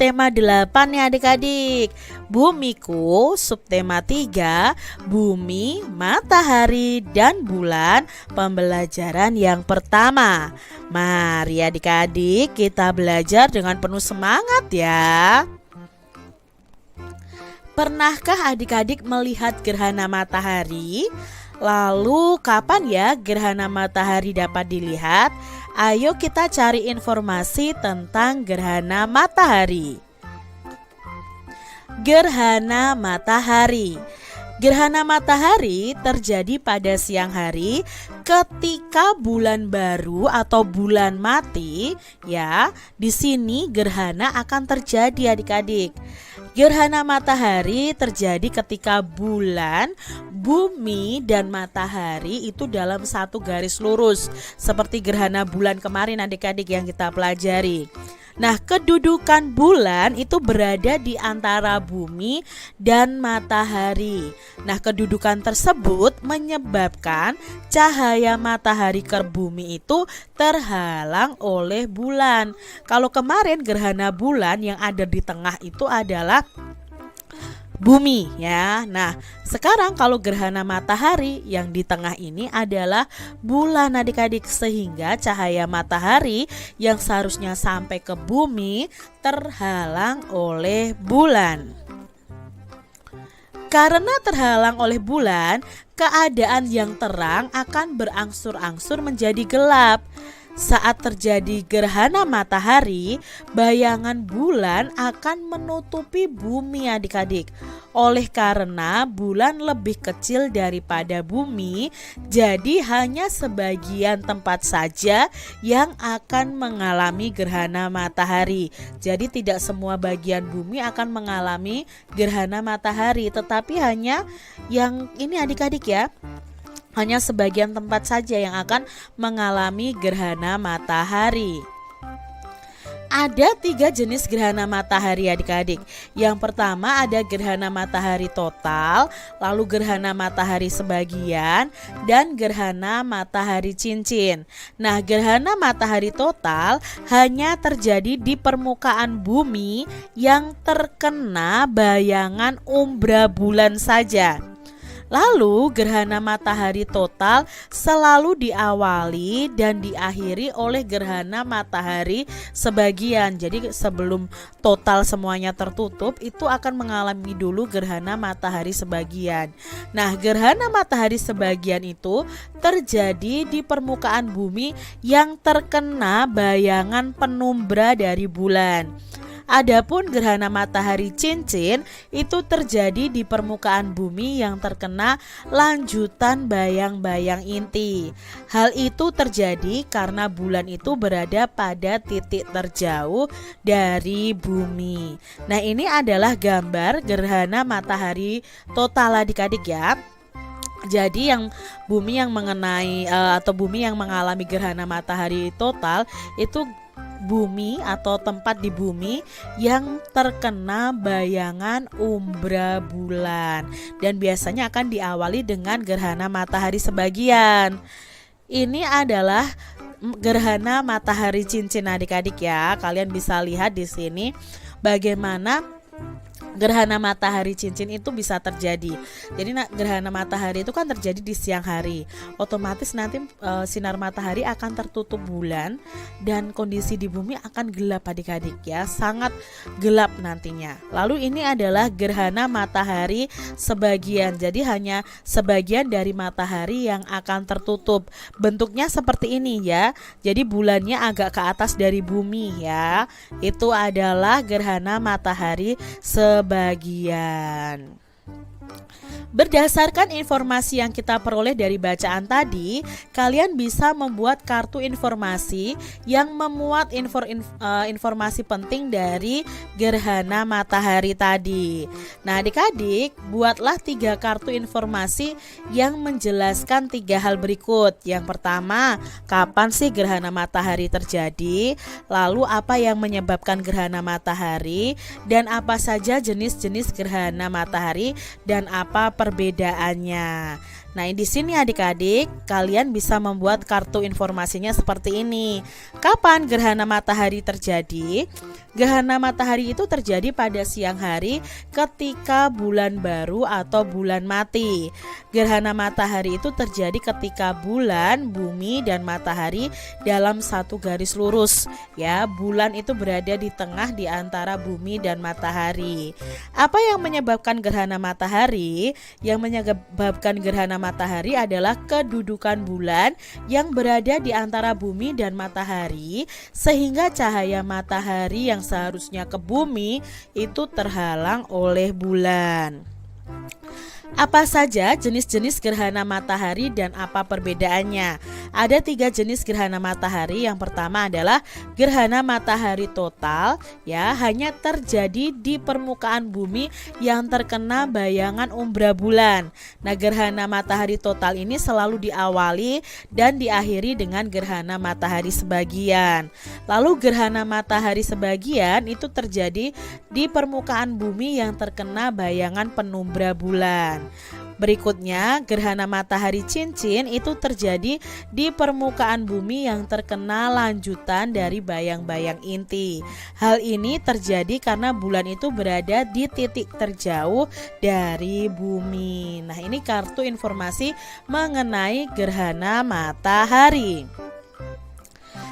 subtema 8 nih adik-adik. Bumiku, subtema 3, bumi, matahari, dan bulan, pembelajaran yang pertama. Mari adik-adik kita belajar dengan penuh semangat ya. Pernahkah adik-adik melihat gerhana matahari? Lalu kapan ya gerhana matahari dapat dilihat? Ayo kita cari informasi tentang gerhana matahari. Gerhana matahari. Gerhana matahari terjadi pada siang hari ketika bulan baru atau bulan mati ya. Di sini gerhana akan terjadi adik-adik. Gerhana matahari terjadi ketika bulan, bumi, dan matahari itu dalam satu garis lurus seperti gerhana bulan kemarin adik-adik yang kita pelajari. Nah, kedudukan bulan itu berada di antara bumi dan matahari. Nah, kedudukan tersebut menyebabkan cahaya matahari ke bumi itu terhalang oleh bulan. Kalau kemarin gerhana bulan yang ada di tengah itu adalah bumi ya. Nah, sekarang kalau gerhana matahari yang di tengah ini adalah bulan adik-adik, sehingga cahaya matahari yang seharusnya sampai ke bumi terhalang oleh bulan. Karena terhalang oleh bulan, keadaan yang terang akan berangsur-angsur menjadi gelap. Saat terjadi gerhana matahari, bayangan bulan akan menutupi bumi adik-adik. Oleh karena bulan lebih kecil daripada bumi, jadi hanya sebagian tempat saja yang akan mengalami gerhana matahari. Jadi tidak semua bagian bumi akan mengalami gerhana matahari, tetapi hanya yang ini adik-adik ya. Hanya sebagian tempat saja yang akan mengalami gerhana matahari. Ada 3 jenis gerhana matahari adik-adik. Yang pertama ada gerhana matahari total, lalu gerhana matahari sebagian, dan gerhana matahari cincin. Nah, gerhana matahari total hanya terjadi di permukaan bumi yang terkena bayangan umbra bulan saja. Lalu gerhana matahari total selalu diawali dan diakhiri oleh gerhana matahari sebagian. Jadi sebelum total semuanya tertutup itu akan mengalami dulu gerhana matahari sebagian. Nah, gerhana matahari sebagian itu terjadi di permukaan bumi yang terkena bayangan penumbra dari bulan. Adapun gerhana matahari cincin itu terjadi di permukaan bumi yang terkena lanjutan bayang-bayang inti. Hal itu terjadi karena bulan itu berada pada titik terjauh dari bumi. Nah, ini adalah gambar gerhana matahari total adik-adik ya. Jadi yang bumi yang mengenai atau bumi yang mengalami gerhana matahari total itu bumi atau tempat di bumi yang terkena bayangan umbra bulan, dan biasanya akan diawali dengan gerhana matahari sebagian. Ini adalah gerhana matahari cincin adik-adik ya. Kalian bisa lihat di sini bagaimana gerhana matahari cincin itu bisa terjadi. Jadi gerhana matahari itu kan terjadi di siang hari. Otomatis nanti sinar matahari akan tertutup bulan dan kondisi di bumi akan gelap adik-adik ya, sangat gelap nantinya. Lalu ini adalah gerhana matahari sebagian. Jadi hanya sebagian dari matahari yang akan tertutup. Bentuknya seperti ini ya. Jadi bulannya agak ke atas dari bumi ya. Itu adalah gerhana matahari sebagian. Berdasarkan informasi yang kita peroleh dari bacaan tadi, kalian bisa membuat kartu informasi yang memuat informasi penting dari gerhana matahari tadi. Nah, adik-adik, buatlah 3 kartu informasi yang menjelaskan 3 hal berikut. Yang pertama, kapan sih gerhana matahari terjadi? Lalu apa yang menyebabkan gerhana matahari? Dan apa saja jenis-jenis gerhana matahari dan apa perbedaannya? Nah, di sini adik-adik, kalian bisa membuat kartu informasinya seperti ini. Kapan gerhana matahari terjadi? Gerhana matahari itu terjadi pada siang hari ketika bulan baru atau bulan mati. Gerhana matahari itu terjadi ketika bulan, bumi, dan matahari dalam satu garis lurus. Ya, bulan itu berada di tengah di antara bumi dan matahari. Apa yang menyebabkan gerhana matahari? Yang menyebabkan gerhana matahari adalah kedudukan bulan yang berada di antara bumi dan matahari, sehingga cahaya matahari yang seharusnya ke bumi itu terhalang oleh bulan. Apa saja jenis-jenis gerhana matahari dan apa perbedaannya? Ada 3 jenis gerhana matahari. Yang pertama adalah gerhana matahari total, ya, hanya terjadi di permukaan bumi yang terkena bayangan umbra bulan. Nah, gerhana matahari total ini selalu diawali dan diakhiri dengan gerhana matahari sebagian. Lalu gerhana matahari sebagian itu terjadi di permukaan bumi yang terkena bayangan penumbra bulan. Berikutnya, gerhana matahari cincin itu terjadi di permukaan bumi yang terkena lanjutan dari bayang-bayang inti. Hal ini terjadi karena bulan itu berada di titik terjauh dari bumi. Nah, ini kartu informasi mengenai gerhana matahari.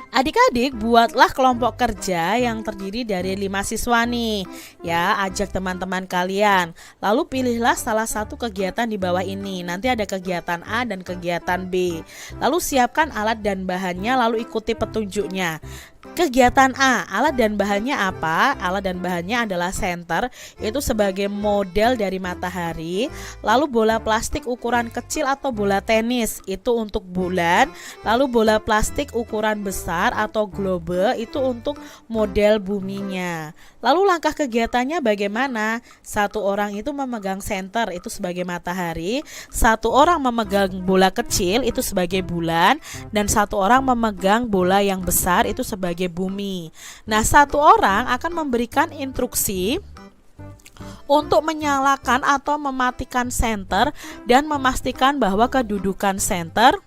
Adik-adik, buatlah kelompok kerja yang terdiri dari 5 siswa nih. Ya, ajak teman-teman kalian. Lalu pilihlah salah satu kegiatan di bawah ini. Nanti ada kegiatan A dan kegiatan B. Lalu siapkan alat dan bahannya, lalu ikuti petunjuknya. Kegiatan A, alat dan bahannya apa? Alat dan bahannya adalah senter, itu sebagai model dari matahari. Lalu bola plastik ukuran kecil atau bola tenis, itu untuk bulan. Lalu bola plastik ukuran besar atau globe, itu untuk model buminya. Lalu langkah kegiatannya bagaimana? Satu orang itu memegang senter, itu sebagai matahari. Satu orang memegang bola kecil, itu sebagai bulan. Dan satu orang memegang bola yang besar, itu sebagai bumi. Nah, satu orang akan memberikan instruksi untuk menyalakan atau mematikan senter dan memastikan bahwa kedudukan senter,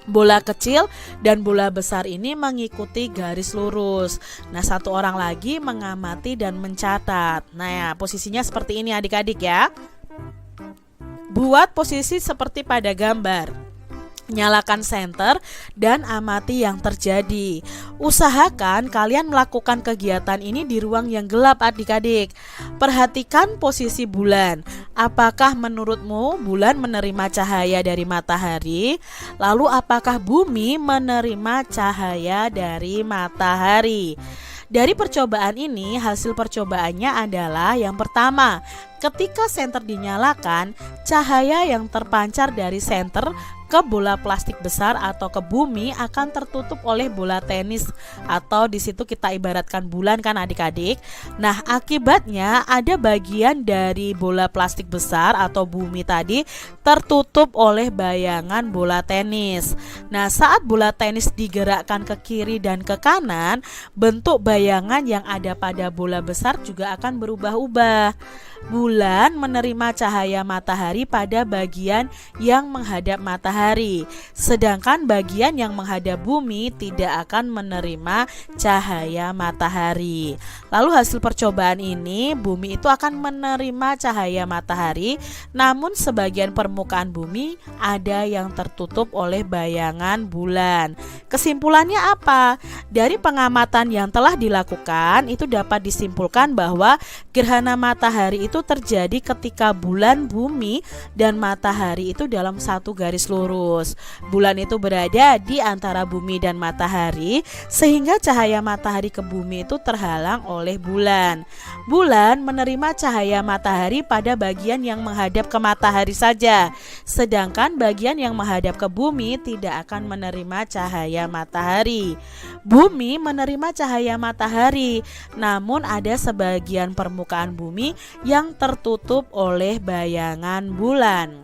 bola kecil dan bola besar ini mengikuti garis lurus. Nah, satu orang lagi mengamati dan mencatat. Nah, ya, posisinya seperti ini adik-adik ya. Buat posisi seperti pada gambar. Nyalakan senter dan amati yang terjadi. Usahakan kalian melakukan kegiatan ini di ruang yang gelap adik-adik. Perhatikan posisi bulan. Apakah menurutmu bulan menerima cahaya dari matahari? Lalu apakah bumi menerima cahaya dari matahari? Dari percobaan ini, hasil percobaannya adalah yang pertama, ketika senter dinyalakan, cahaya yang terpancar dari senter ke bola plastik besar atau ke bumi akan tertutup oleh bola tenis, atau di situ kita ibaratkan bulan kan adik-adik. Nah, akibatnya ada bagian dari bola plastik besar atau bumi tadi tertutup oleh bayangan bola tenis. Nah, saat bola tenis digerakkan ke kiri dan ke kanan, bentuk bayangan yang ada pada bola besar juga akan berubah-ubah. Bulan menerima cahaya matahari pada bagian yang menghadap matahari, sedangkan bagian yang menghadap bumi tidak akan menerima cahaya matahari. Lalu hasil percobaan ini, bumi itu akan menerima cahaya matahari, namun sebagian permukaan bumi ada yang tertutup oleh bayangan bulan. Kesimpulannya apa? Dari pengamatan yang telah dilakukan, itu dapat disimpulkan bahwa gerhana matahari itu terjadi ketika bulan, bumi, dan matahari itu dalam satu garis lurus. Bulan itu berada di antara bumi dan matahari, sehingga cahaya matahari ke bumi itu terhalang oleh bulan. Bulan menerima cahaya matahari pada bagian yang menghadap ke matahari saja, sedangkan bagian yang menghadap ke bumi tidak akan menerima cahaya matahari. Bumi menerima cahaya matahari, namun ada sebagian permukaan bumi yang tertutup oleh bayangan bulan.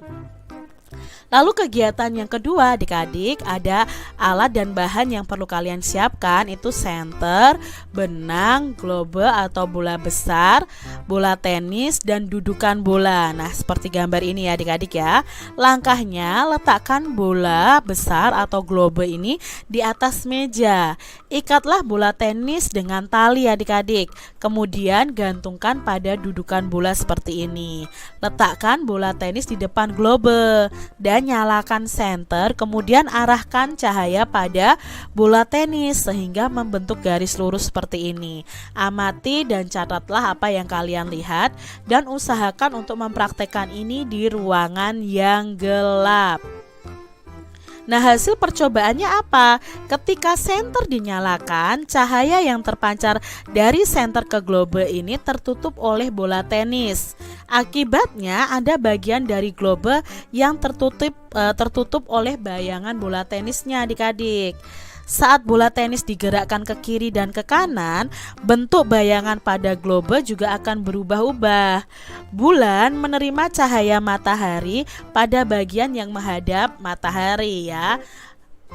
Lalu kegiatan yang kedua adik-adik, ada alat dan bahan yang perlu kalian siapkan, itu senter, benang, globe atau bola besar, bola tenis, dan dudukan bola. Nah, seperti gambar ini ya adik-adik ya. Langkahnya, letakkan bola besar atau globe ini di atas meja. Ikatlah bola tenis dengan tali adik-adik. Kemudian gantungkan pada dudukan bola seperti ini. Letakkan bola tenis di depan globe dan nyalakan senter. Kemudian arahkan cahaya pada bola tenis sehingga membentuk garis lurus seperti ini. Amati dan catatlah apa yang kalian lihat dan usahakan untuk mempraktekkan ini di ruangan yang gelap. Nah, hasil percobaannya apa? Ketika senter dinyalakan, cahaya yang terpancar dari senter ke globe ini tertutup oleh bola tenis. Akibatnya ada bagian dari globe yang tertutup oleh bayangan bola tenisnya adik-adik. Saat bola tenis digerakkan ke kiri dan ke kanan, bentuk bayangan pada globe juga akan berubah-ubah. Bulan menerima cahaya matahari pada bagian yang menghadap matahari ya.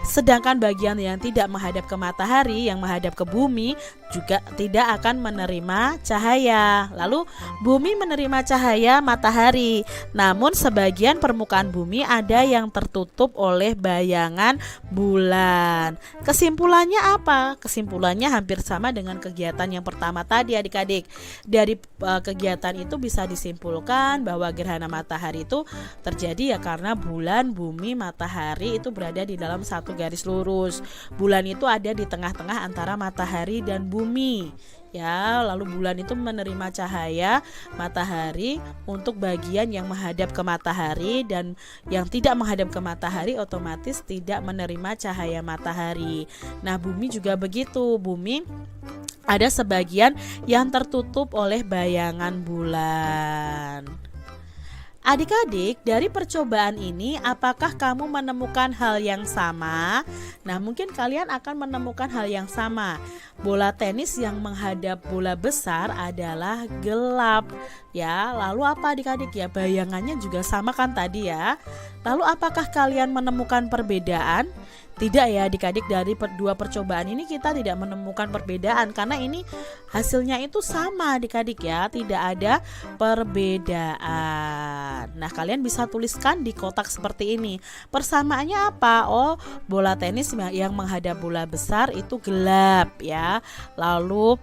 Sedangkan bagian yang tidak menghadap ke matahari, yang menghadap ke bumi juga tidak akan menerima cahaya. Lalu bumi menerima cahaya matahari, namun sebagian permukaan bumi ada yang tertutup oleh bayangan bulan. Kesimpulannya apa? Kesimpulannya hampir sama dengan kegiatan yang pertama tadi adik-adik. Dari kegiatan itu bisa disimpulkan bahwa gerhana matahari itu terjadi ya karena bulan, bumi, matahari itu berada di dalam satu garis lurus. Bulan itu ada di tengah-tengah antara matahari dan bumi. Ya, lalu bulan itu menerima cahaya matahari untuk bagian yang menghadap ke matahari, dan yang tidak menghadap ke matahari otomatis tidak menerima cahaya matahari. Nah, bumi juga begitu. Bumi ada sebagian yang tertutup oleh bayangan bulan. Adik-adik, dari percobaan ini apakah kamu menemukan hal yang sama? Nah, mungkin kalian akan menemukan hal yang sama. Bola tenis yang menghadap bola besar adalah gelap. Ya, lalu apa adik-adik ya? Bayangannya juga sama kan tadi ya? Lalu apakah kalian menemukan perbedaan? Tidak ya adik-adik, dari dua percobaan ini kita tidak menemukan perbedaan karena ini hasilnya itu sama adik-adik ya, tidak ada perbedaan. Nah, kalian bisa tuliskan di kotak seperti ini. Persamaannya apa? Oh, bola tenis yang menghadap bola besar itu gelap ya. Lalu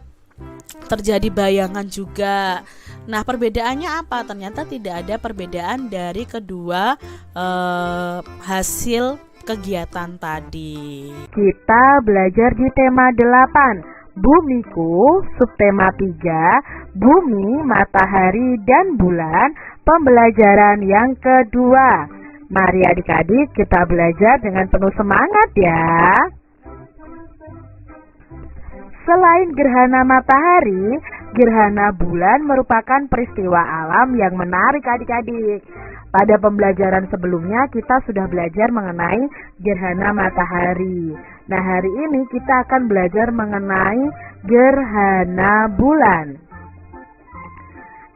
terjadi bayangan juga. Nah, perbedaannya apa? Ternyata tidak ada perbedaan dari kedua hasil kegiatan tadi. Kita belajar di tema 8, Bumiku, subtema 3, Bumi, Matahari, dan Bulan, pembelajaran yang kedua. Mari adik-adik kita belajar dengan penuh semangat ya. Selain gerhana matahari, gerhana bulan merupakan peristiwa alam yang menarik adik-adik. Pada pembelajaran sebelumnya kita sudah belajar mengenai gerhana matahari. Nah, hari ini kita akan belajar mengenai gerhana bulan.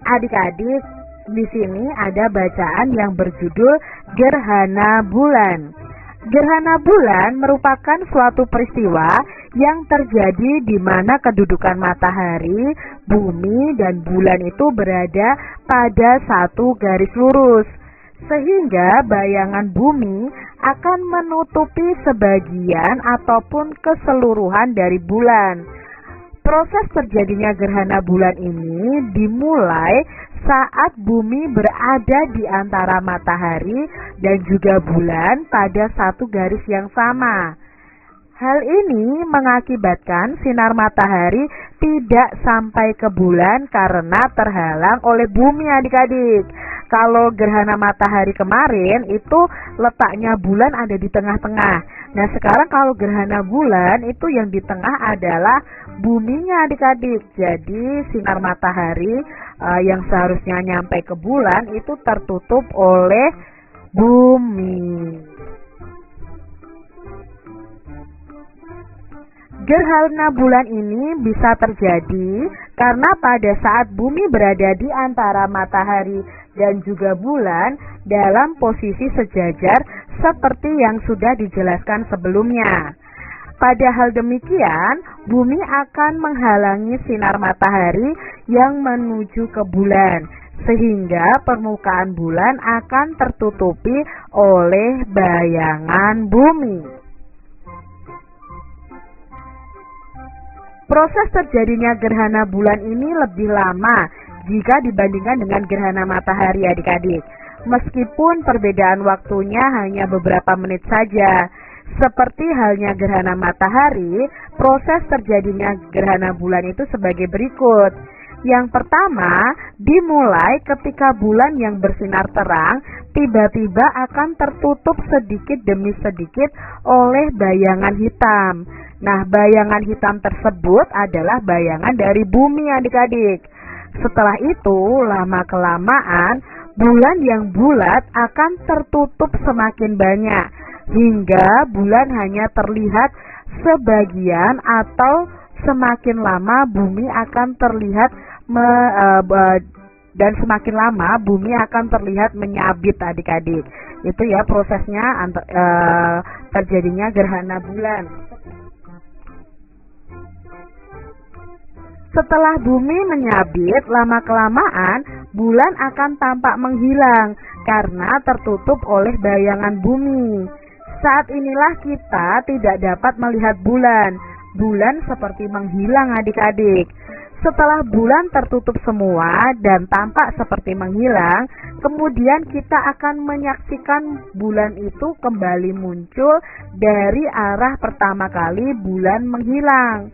Adik-adik, di sini ada bacaan yang berjudul gerhana bulan. Gerhana bulan merupakan suatu peristiwa yang terjadi di mana kedudukan matahari, bumi, dan bulan itu berada pada satu garis lurus. Sehingga bayangan bumi akan menutupi sebagian ataupun keseluruhan dari bulan. Proses terjadinya gerhana bulan ini dimulai saat bumi berada di antara matahari dan juga bulan pada satu garis yang sama. Hal ini mengakibatkan sinar matahari tidak sampai ke bulan karena terhalang oleh bumi adik-adik. Kalau gerhana matahari kemarin itu letaknya bulan ada di tengah-tengah. Nah, sekarang kalau gerhana bulan itu yang di tengah adalah buminya adik-adik. Jadi sinar matahari yang seharusnya nyampe ke bulan itu tertutup oleh bumi. Gerhana bulan ini bisa terjadi karena pada saat bumi berada di antara matahari dan juga bulan dalam posisi sejajar seperti yang sudah dijelaskan sebelumnya. Padahal demikian, bumi akan menghalangi sinar matahari yang menuju ke bulan, sehingga permukaan bulan akan tertutupi oleh bayangan bumi. Proses terjadinya gerhana bulan ini lebih lama jika dibandingkan dengan gerhana matahari, adik-adik. Meskipun perbedaan waktunya hanya beberapa menit saja. Seperti halnya gerhana matahari, proses terjadinya gerhana bulan itu sebagai berikut. Yang pertama, dimulai ketika bulan yang bersinar terang tiba-tiba akan tertutup sedikit demi sedikit oleh bayangan hitam. Nah, bayangan hitam tersebut adalah bayangan dari bumi, adik-adik. Setelah itu, lama-kelamaan, bulan yang bulat akan tertutup semakin banyak, hingga bulan hanya terlihat sebagian atau semakin lama bumi akan terlihat dan semakin lama bumi akan terlihat menyabit, adik-adik. Itu ya prosesnya terjadinya gerhana bulan. Setelah bumi menyabit, lama-kelamaan bulan akan tampak menghilang karena tertutup oleh bayangan bumi. Saat inilah kita tidak dapat melihat bulan. Bulan seperti menghilang, adik-adik. Setelah bulan tertutup semua dan tampak seperti menghilang, kemudian kita akan menyaksikan bulan itu kembali muncul dari arah pertama kali bulan menghilang.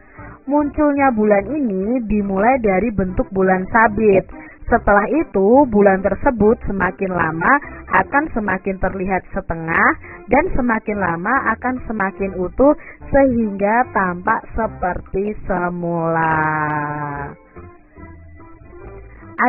Munculnya bulan ini dimulai dari bentuk bulan sabit. Setelah itu, bulan tersebut semakin lama akan semakin terlihat setengah dan semakin lama akan semakin utuh sehingga tampak seperti semula.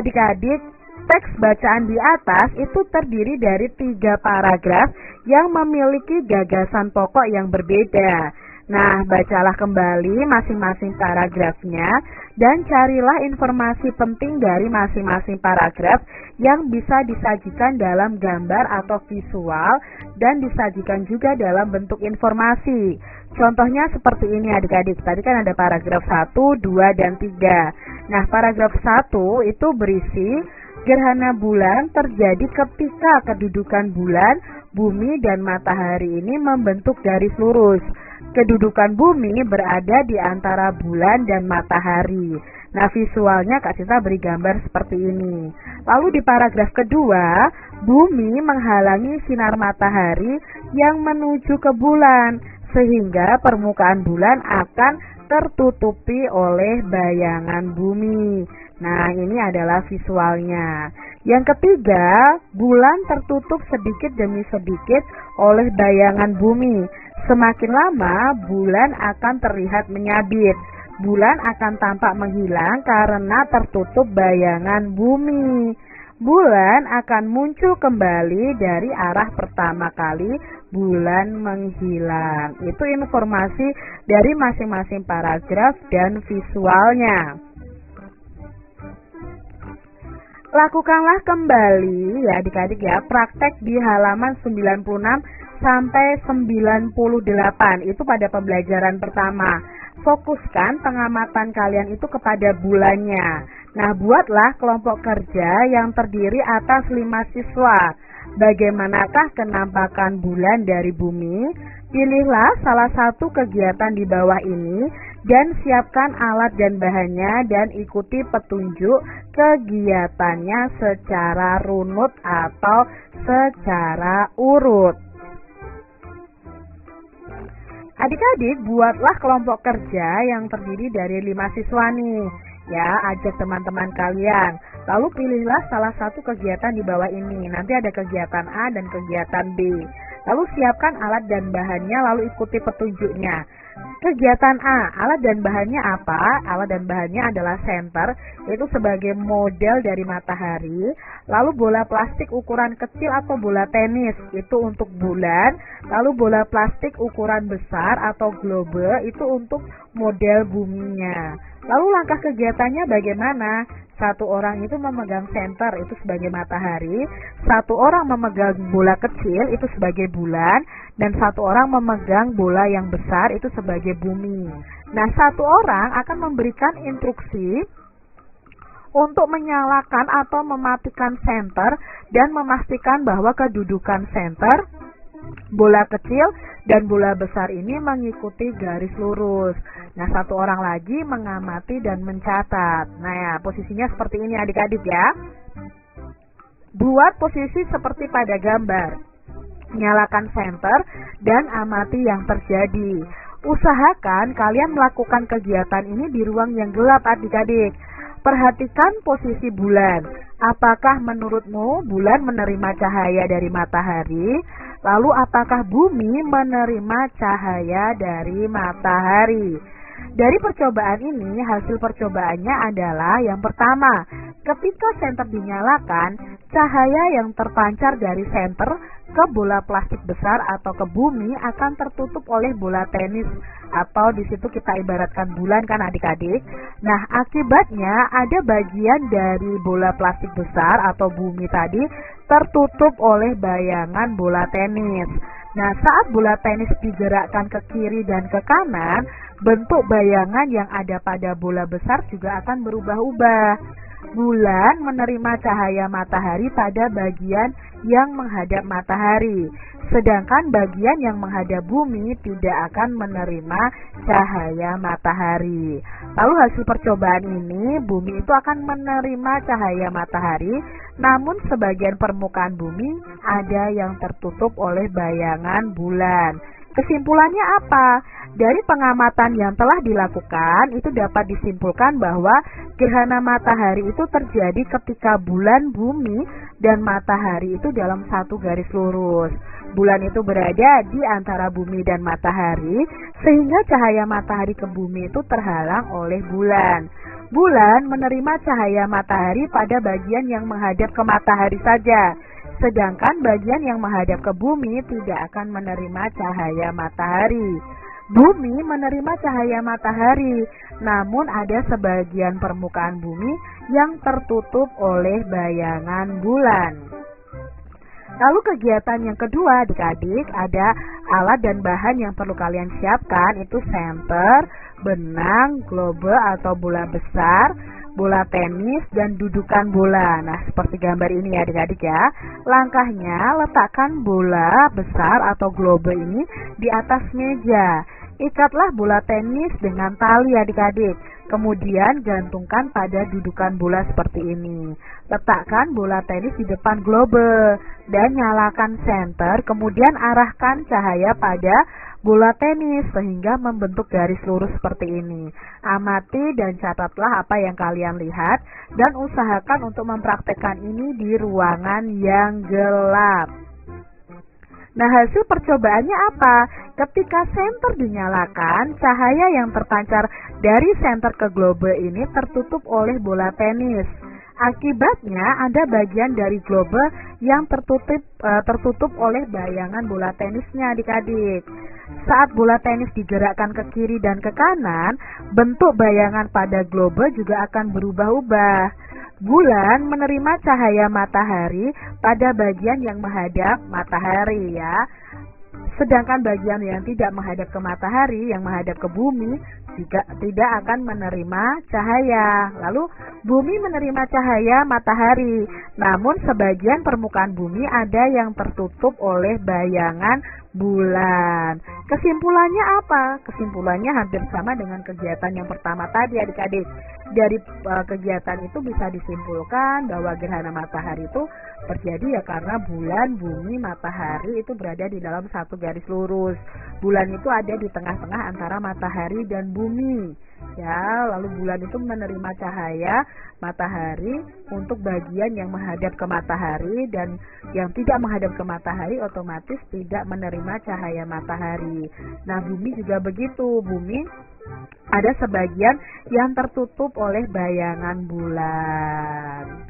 Adik-adik, teks bacaan di atas itu terdiri dari 3 paragraf yang memiliki gagasan pokok yang berbeda. Nah, bacalah kembali masing-masing paragrafnya dan carilah informasi penting dari masing-masing paragraf yang bisa disajikan dalam gambar atau visual dan disajikan juga dalam bentuk informasi. Contohnya seperti ini, adik-adik. Tadi kan ada paragraf 1, 2, dan 3. Nah, paragraf 1 itu berisi gerhana bulan terjadi ketika kedudukan bulan, bumi, dan matahari ini membentuk garis lurus. Kedudukan bumi berada di antara bulan dan matahari. Nah, visualnya Kak Cinta beri gambar seperti ini. Lalu di paragraf kedua, bumi menghalangi sinar matahari yang menuju ke bulan, sehingga permukaan bulan akan tertutupi oleh bayangan bumi. Nah, ini adalah visualnya. Yang ketiga, bulan tertutup sedikit demi sedikit oleh bayangan bumi. Semakin lama, bulan akan terlihat menyabit. Bulan akan tampak menghilang karena tertutup bayangan bumi. Bulan akan muncul kembali dari arah pertama kali bulan menghilang. Itu informasi dari masing-masing paragraf dan visualnya. Lakukanlah kembali ya adik-adik ya praktek di halaman 96 sampai 98 itu pada pembelajaran pertama. Fokuskan pengamatan kalian itu kepada bulannya. Nah, buatlah kelompok kerja yang terdiri atas 5 siswa. Bagaimanakah kenampakan bulan dari bumi? Pilihlah salah satu kegiatan di bawah ini dan siapkan alat dan bahannya dan ikuti petunjuk kegiatannya secara runut atau secara urut. Adik-adik, buatlah kelompok kerja yang terdiri dari 5 siswa nih. Ya, ajak teman-teman kalian. Lalu pilihlah salah satu kegiatan di bawah ini. Nanti ada kegiatan A dan kegiatan B. Lalu siapkan alat dan bahannya, lalu ikuti petunjuknya. Kegiatan A, alat dan bahannya apa? Alat dan bahannya adalah senter, yaitu sebagai model dari matahari. Lalu bola plastik ukuran kecil atau bola tenis, itu untuk bulan. Lalu bola plastik ukuran besar atau globe, itu untuk model buminya. Lalu langkah kegiatannya bagaimana? Satu orang itu memegang senter itu sebagai matahari, satu orang memegang bola kecil itu sebagai bulan, dan satu orang memegang bola yang besar itu sebagai bumi. Nah, satu orang akan memberikan instruksi untuk menyalakan atau mematikan senter dan memastikan bahwa kedudukan senter, bola kecil dan bola besar ini mengikuti garis lurus. Nah, satu orang lagi mengamati dan mencatat. Nah, ya, posisinya seperti ini adik-adik ya. Buat posisi seperti pada gambar. Nyalakan senter dan amati yang terjadi. Usahakan kalian melakukan kegiatan ini di ruang yang gelap adik-adik. Perhatikan posisi bulan. Apakah menurutmu bulan menerima cahaya dari matahari? Lalu apakah bumi menerima cahaya dari matahari? Dari percobaan ini, hasil percobaannya adalah yang pertama, ketika senter dinyalakan, cahaya yang terpancar dari senter ke bola plastik besar atau ke bumi akan tertutup oleh bola tenis, atau di situ kita ibaratkan bulan kan adik-adik. Nah, akibatnya ada bagian dari bola plastik besar atau bumi tadi tertutup oleh bayangan bola tenis. Nah, saat bola tenis digerakkan ke kiri dan ke kanan, bentuk bayangan yang ada pada bola besar juga akan berubah-ubah. Bulan menerima cahaya matahari pada bagian yang menghadap matahari, sedangkan bagian yang menghadap bumi tidak akan menerima cahaya matahari. Lalu hasil percobaan ini, bumi itu akan menerima cahaya matahari, namun sebagian permukaan bumi ada yang tertutup oleh bayangan bulan. Kesimpulannya apa? Dari pengamatan yang telah dilakukan, itu dapat disimpulkan bahwa gerhana matahari itu terjadi ketika bulan, bumi, dan matahari itu dalam satu garis lurus. Bulan itu berada di antara bumi dan matahari, sehingga cahaya matahari ke bumi itu terhalang oleh bulan. Bulan menerima cahaya matahari pada bagian yang menghadap ke matahari saja, sedangkan bagian yang menghadap ke bumi tidak akan menerima cahaya matahari. Bumi menerima cahaya matahari, namun ada sebagian permukaan bumi yang tertutup oleh bayangan bulan. Lalu kegiatan yang kedua adik-adik, ada alat dan bahan yang perlu kalian siapkan, itu senter, benang, globe atau bola besar, bola tenis, dan dudukan bola. Nah, seperti gambar ini ya adik-adik ya. Langkahnya, letakkan bola besar atau globe ini di atas meja. Ikatlah bola tenis dengan tali adik-adik. Kemudian gantungkan pada dudukan bola seperti ini. Letakkan bola tenis di depan globe dan nyalakan senter. Kemudian arahkan cahaya pada bola tenis sehingga membentuk garis lurus seperti ini. Amati dan catatlah apa yang kalian lihat dan usahakan untuk mempraktekkan ini di ruangan yang gelap. Nah, hasil percobaannya apa? Ketika senter dinyalakan, cahaya yang terpancar dari senter ke globe ini tertutup oleh bola tenis. Akibatnya ada bagian dari globe yang tertutup oleh bayangan bola tenisnya adik-adik. Saat bola tenis digerakkan ke kiri dan ke kanan, bentuk bayangan pada globe juga akan berubah-ubah. Bulan menerima cahaya matahari pada bagian yang menghadap matahari ya. Sedangkan bagian yang tidak menghadap ke matahari, yang menghadap ke bumi, tidak akan menerima cahaya. Lalu bumi menerima cahaya matahari, namun sebagian permukaan bumi ada yang tertutup oleh bayangan bulan. Kesimpulannya apa? Kesimpulannya hampir sama dengan kegiatan yang pertama tadi adik-adik. Dari kegiatan itu bisa disimpulkan bahwa gerhana matahari itu terjadi ya karena bulan, bumi, matahari itu berada di dalam satu garis lurus. Bulan itu ada di tengah-tengah antara matahari dan bumi. Ya, lalu bulan itu menerima cahaya matahari untuk bagian yang menghadap ke matahari, dan yang tidak menghadap ke matahari otomatis tidak menerima cahaya matahari. Nah, bumi juga begitu. Bumi ada sebagian yang tertutup oleh bayangan bulan.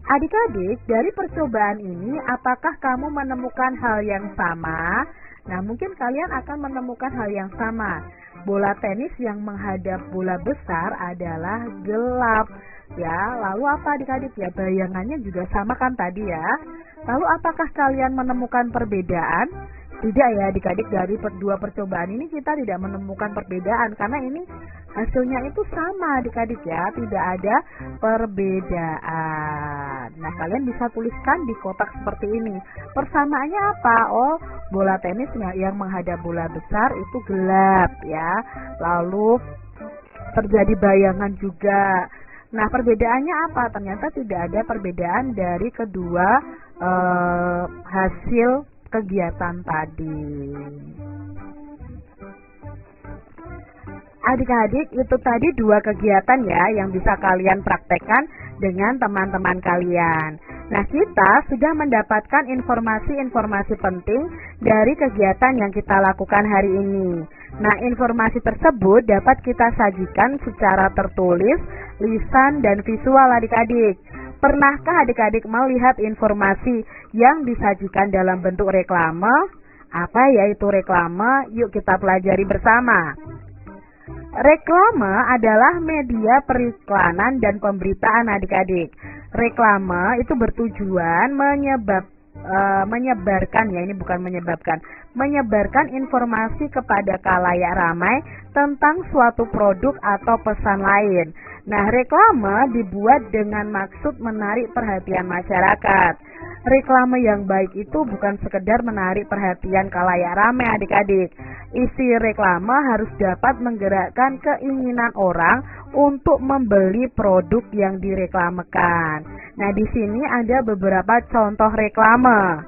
Adik-adik, dari percobaan ini apakah kamu menemukan hal yang sama? Nah, mungkin kalian akan menemukan hal yang sama. Bola tenis yang menghadap bola besar adalah gelap, Ya, lalu apa adik-adik ya? Bayangannya juga sama kan tadi ya. Lalu apakah kalian menemukan perbedaan? Tidak ya adik-adik, dari dua percobaan ini kita tidak menemukan perbedaan karena ini hasilnya itu sama adik-adik ya, tidak ada perbedaan. Nah, kalian bisa tuliskan di kotak seperti ini. Persamaannya apa? Oh, bola tenis yang menghadap bola besar itu gelap ya. Lalu terjadi bayangan juga. Nah, perbedaannya apa? Ternyata tidak ada perbedaan dari kedua hasil kegiatan tadi. Adik-adik, itu tadi dua kegiatan ya yang bisa kalian praktekkan dengan teman-teman kalian. Nah, kita sudah mendapatkan informasi-informasi penting dari kegiatan yang kita lakukan hari ini. Nah, informasi tersebut dapat kita sajikan secara tertulis, lisan, dan visual adik-adik. Pernahkah adik-adik melihat informasi yang disajikan dalam bentuk reklame? Apa ya itu reklame? Yuk kita pelajari bersama. Reklame adalah media periklanan dan pemberitaan adik-adik. Reklame itu bertujuan menyebarkan informasi kepada khalayak ramai tentang suatu produk atau pesan lain. Nah, reklame dibuat dengan maksud menarik perhatian masyarakat. Reklame yang baik itu bukan sekedar menarik perhatian khalayak ramai adik-adik. Isi reklame harus dapat menggerakkan keinginan orang untuk membeli produk yang direklamekan. Nah, di sini ada beberapa contoh reklame.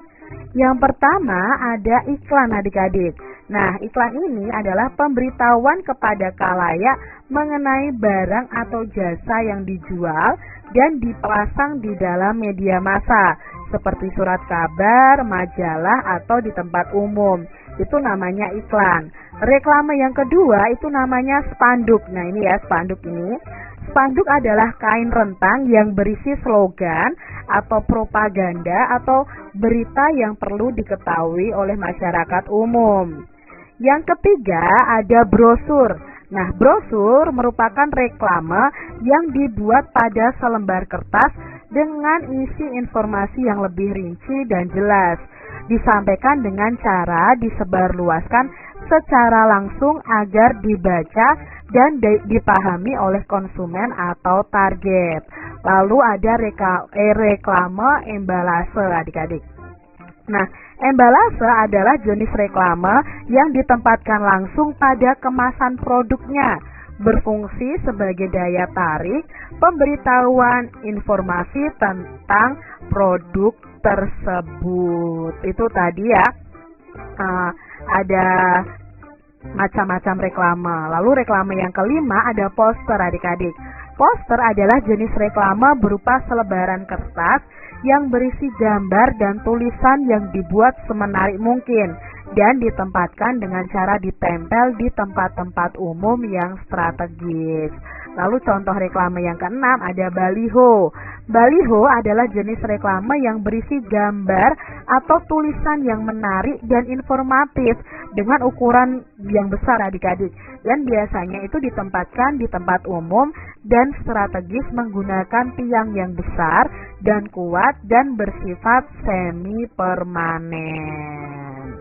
Yang pertama ada iklan adik-adik. Nah, iklan ini adalah pemberitahuan kepada khalayak mengenai barang atau jasa yang dijual dan dipasang di dalam media massa seperti surat kabar, majalah, atau di tempat umum. Itu namanya iklan. Reklame yang kedua itu namanya spanduk. Nah, ini ya spanduk ini. Spanduk adalah kain rentang yang berisi slogan atau propaganda atau berita yang perlu diketahui oleh masyarakat umum. Yang ketiga ada brosur. Nah, brosur merupakan reklame yang dibuat pada selembar kertas dengan isi informasi yang lebih rinci dan jelas. Disampaikan dengan cara disebarluaskan secara langsung agar dibaca dan dipahami oleh konsumen atau target. Lalu ada reklame embalase adik-adik. Nah, embalase adalah jenis reklame yang ditempatkan langsung pada kemasan produknya, berfungsi sebagai daya tarik pemberitahuan informasi tentang produk tersebut. Itu tadi ya, ada macam-macam reklame. Lalu reklame yang kelima ada poster adik-adik. Poster adalah jenis reklame berupa selebaran kertas yang berisi gambar dan tulisan yang dibuat semenarik mungkin dan ditempatkan dengan cara ditempel di tempat-tempat umum yang strategis. Lalu contoh reklame yang keenam ada baliho. Baliho adalah jenis reklame yang berisi gambar atau tulisan yang menarik dan informatif dengan ukuran yang besar adik-adik. Dan biasanya itu ditempatkan di tempat umum dan strategis menggunakan tiang yang besar dan kuat dan bersifat semi permanen.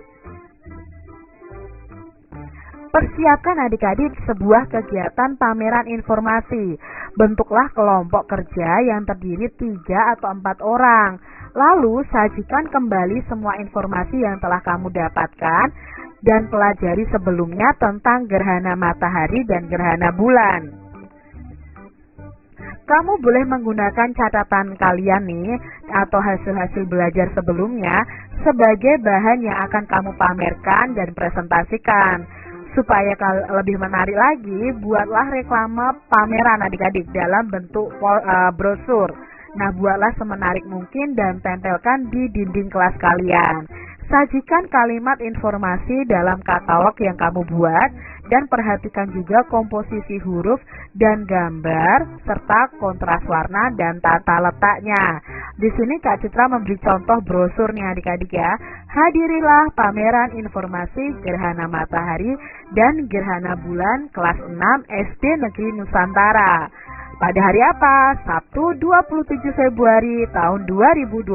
Persiapkan adik-adik sebuah kegiatan pameran informasi. Bentuklah kelompok kerja yang terdiri 3 atau 4 orang. Lalu sajikan kembali semua informasi yang telah kamu dapatkan dan pelajari sebelumnya tentang gerhana matahari dan gerhana bulan. Kamu boleh menggunakan catatan kalian nih atau hasil-hasil belajar sebelumnya sebagai bahan yang akan kamu pamerkan dan presentasikan. Supaya lebih menarik lagi, buatlah reklame pameran adik-adik dalam bentuk brosur. Nah, buatlah semenarik mungkin dan tempelkan di dinding kelas kalian. Sajikan kalimat informasi dalam katalog yang kamu buat dan perhatikan juga komposisi huruf dan gambar serta kontras warna dan tata letaknya. Di sini Kak Citra memberi contoh brosur nih adik-adik ya. Hadirilah pameran informasi gerhana matahari dan gerhana bulan kelas 6 SD Negeri Nusantara. Pada hari apa? Sabtu 27 Februari tahun 2021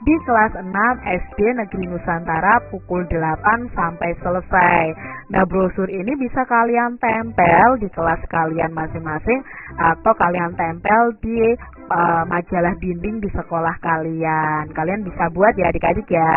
di kelas 6 SD Negeri Nusantara pukul 8 sampai selesai. Nah, brosur ini bisa kalian tempel di kelas kalian masing-masing atau kalian tempel di majalah dinding di sekolah kalian. Kalian bisa buat ya adik-adik ya.